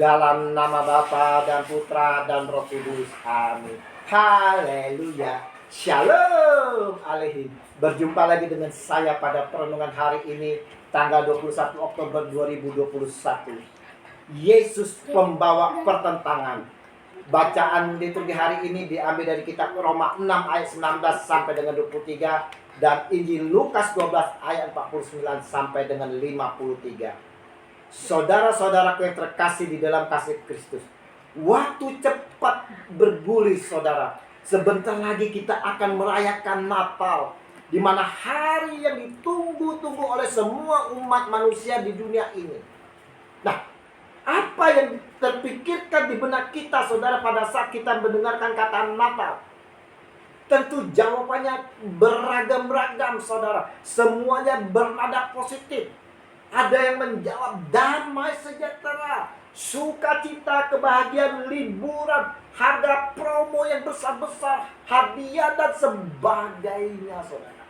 Dalam nama Bapa dan Putra dan Roh Kudus. Amin. Haleluya. Shalom Alehi. Berjumpa lagi dengan saya pada perenungan hari ini, tanggal 21 Oktober 2021. Yesus pembawa pertentangan. Bacaan liturgi hari ini diambil dari kitab Roma 6 ayat 19 sampai dengan 23 dan Injil Lukas 12 ayat 49 sampai dengan 53. Saudara-saudaraku yang terkasih di dalam kasih Kristus, waktu cepat bergulir, saudara. Sebentar lagi kita akan merayakan Natal, di mana hari yang ditunggu-tunggu oleh semua umat manusia di dunia ini. Nah, apa yang terpikirkan di benak kita, saudara, pada saat kita mendengarkan kata Natal? Tentu jawabannya beragam-ragam, saudara. Semuanya bernada positif. Ada yang menjawab damai sejahtera, sukacita, kebahagiaan, liburan, harga promo yang besar-besar, hadiah dan sebagainya, saudara.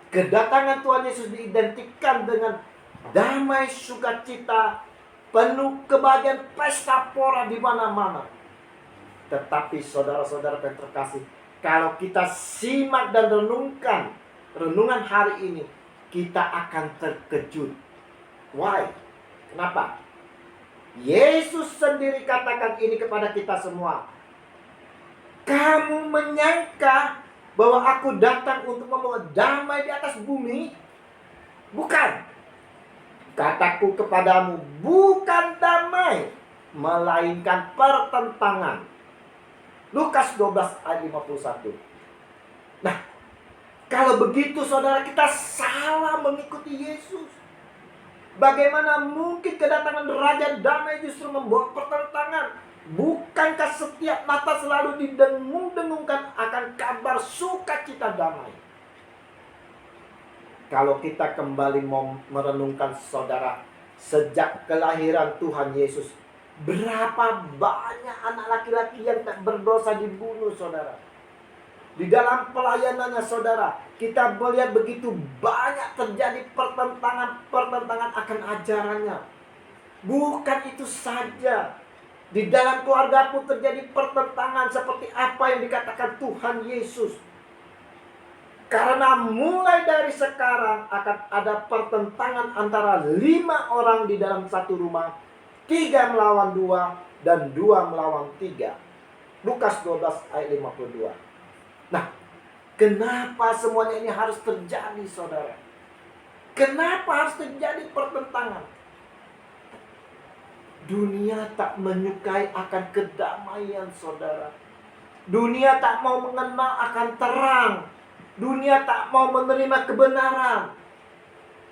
Kedatangan Tuhan Yesus diidentikan dengan damai, sukacita, penuh kebahagiaan, pesta pora di mana-mana. Tetapi saudara-saudara yang terkasih, kalau kita simak dan renungkan renungan hari ini, kita akan terkejut. Why? Kenapa? Yesus sendiri katakan ini kepada kita semua. Kamu menyangka bahwa aku datang untuk membawa damai di atas bumi? Bukan. Kataku kepadamu, bukan damai, melainkan pertentangan. Lukas 12 ayat 51. Nah, kalau begitu, saudara, kita salah mengikuti Yesus. Bagaimana mungkin kedatangan Raja Damai justru membawa pertentangan? Bukankah setiap Natal selalu didengung-dengungkan akan kabar sukacita damai? Kalau kita kembali mau merenungkan, saudara, sejak kelahiran Tuhan Yesus, berapa banyak anak laki-laki yang tak berdosa dibunuh, saudara. Di dalam pelayanannya, saudara, kita melihat begitu banyak terjadi pertentangan akan ajarannya. Bukan itu saja. Di dalam keluarga pun terjadi pertentangan seperti apa yang dikatakan Tuhan Yesus. Karena mulai dari sekarang akan ada pertentangan antara 5 orang di dalam satu rumah, 3 melawan 2 dan 2 melawan 3. Lukas 12 ayat 52. Nah, kenapa semuanya ini harus terjadi, saudara? Kenapa harus terjadi pertentangan? Dunia tak menyukai akan kedamaian, saudara. Dunia tak mau mengenal akan terang. Dunia tak mau menerima kebenaran.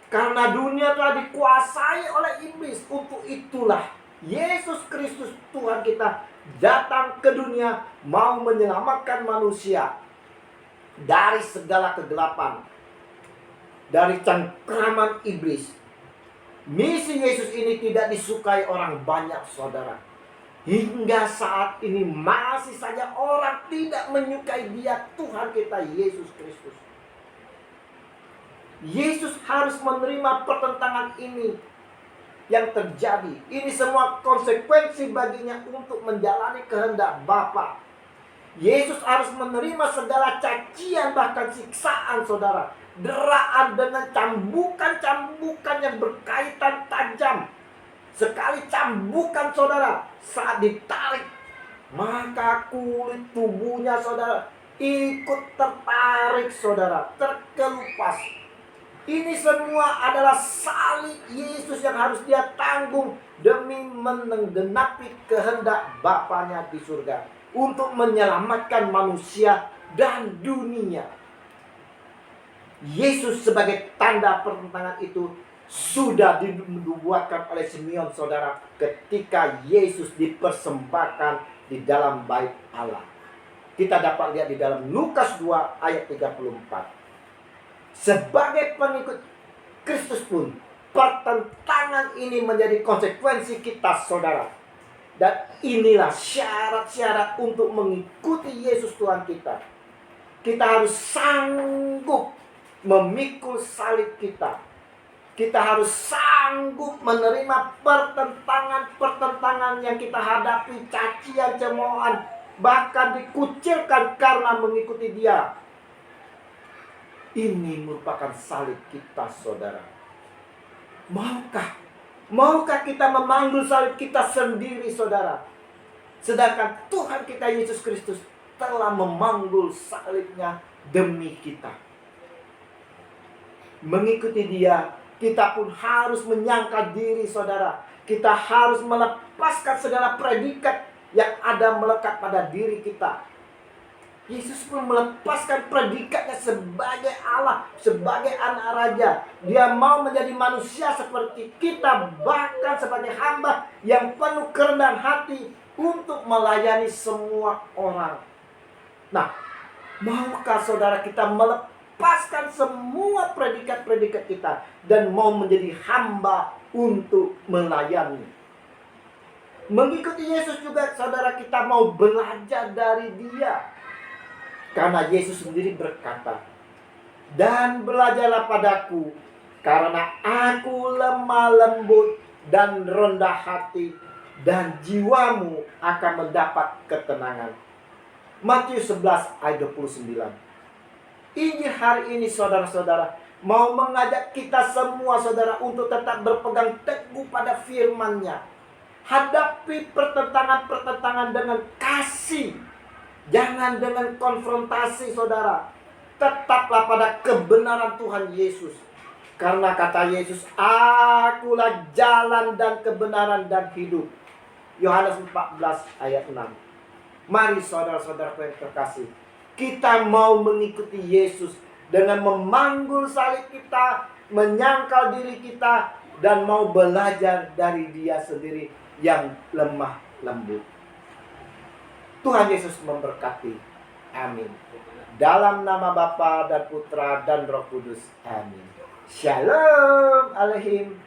Karena dunia telah dikuasai oleh iblis. Untuk itulah Yesus Kristus Tuhan kita datang ke dunia mau menyelamatkan manusia dari segala kegelapan, dari cengkraman iblis. Misi Yesus ini tidak disukai orang banyak, saudara. Hingga saat ini masih saja orang tidak menyukai Dia, Tuhan kita Yesus Kristus. Yesus harus menerima pertentangan ini yang terjadi. Ini semua konsekuensi baginya untuk menjalani kehendak Bapa. Yesus harus menerima segala cacian, bahkan siksaan, saudara. Deraan dengan cambukan-cambukan yang berkaitan tajam. Sekali cambukan, saudara, saat ditarik, maka kulit tubuhnya, saudara, ikut tertarik, saudara, terkelupas. Ini semua adalah salib Yesus yang harus Dia tanggung demi menggenapi kehendak Bapanya di surga, untuk menyelamatkan manusia dan dunia. Yesus sebagai tanda pertentangan itu sudah dibuatkan oleh Simeon, saudara, ketika Yesus dipersembahkan di dalam bait Allah. Kita dapat lihat di dalam Lukas 2 ayat 34. Sebagai pengikut Kristus pun, pertentangan ini menjadi konsekuensi kita, saudara. Dan inilah syarat-syarat untuk mengikuti Yesus Tuhan kita. Kita harus sanggup memikul salib kita. Kita harus sanggup menerima pertentangan-pertentangan yang kita hadapi, cacian, cemoohan, bahkan dikucilkan karena mengikuti Dia. Ini merupakan salib kita, saudara. Maukah kita memanggul salib kita sendiri, saudara? Sedangkan Tuhan kita Yesus Kristus telah memanggul salibnya demi kita. Mengikuti Dia, kita pun harus menyangkal diri, saudara. Kita harus melepaskan segala predikat yang ada melekat pada diri kita. Yesus pun melepaskan predikatnya sebagai Allah, sebagai anak raja. Dia mau menjadi manusia seperti kita, bahkan sebagai hamba yang penuh kerendahan hati untuk melayani semua orang. Nah, maukah saudara kita melepaskan semua predikat-predikat kita dan mau menjadi hamba untuk melayani? Mengikuti Yesus juga, saudara, kita mau belajar dari Dia. Karena Yesus sendiri berkata, "Dan belajarlah padaku, karena aku lemah lembut dan rendah hati, dan jiwamu akan mendapat ketenangan." Matius 11 ayat 29. Injil hari ini, saudara-saudara, mau mengajak kita semua, saudara, untuk tetap berpegang teguh pada firman-Nya. Hadapi pertentangan-pertentangan dengan kasih. Jangan dengan konfrontasi, saudara. Tetaplah pada kebenaran Tuhan Yesus. Karena kata Yesus, "Akulah jalan dan kebenaran dan hidup." Yohanes 14 ayat 6. Mari saudara-saudara yang terkasih, kita mau mengikuti Yesus dengan memanggul salib kita, menyangkal diri kita, dan mau belajar dari Dia sendiri yang lemah lembut. Tuhan Yesus memberkati. Amin. Dalam nama Bapa dan Putra dan Roh Kudus. Amin. Shalom Aleichem.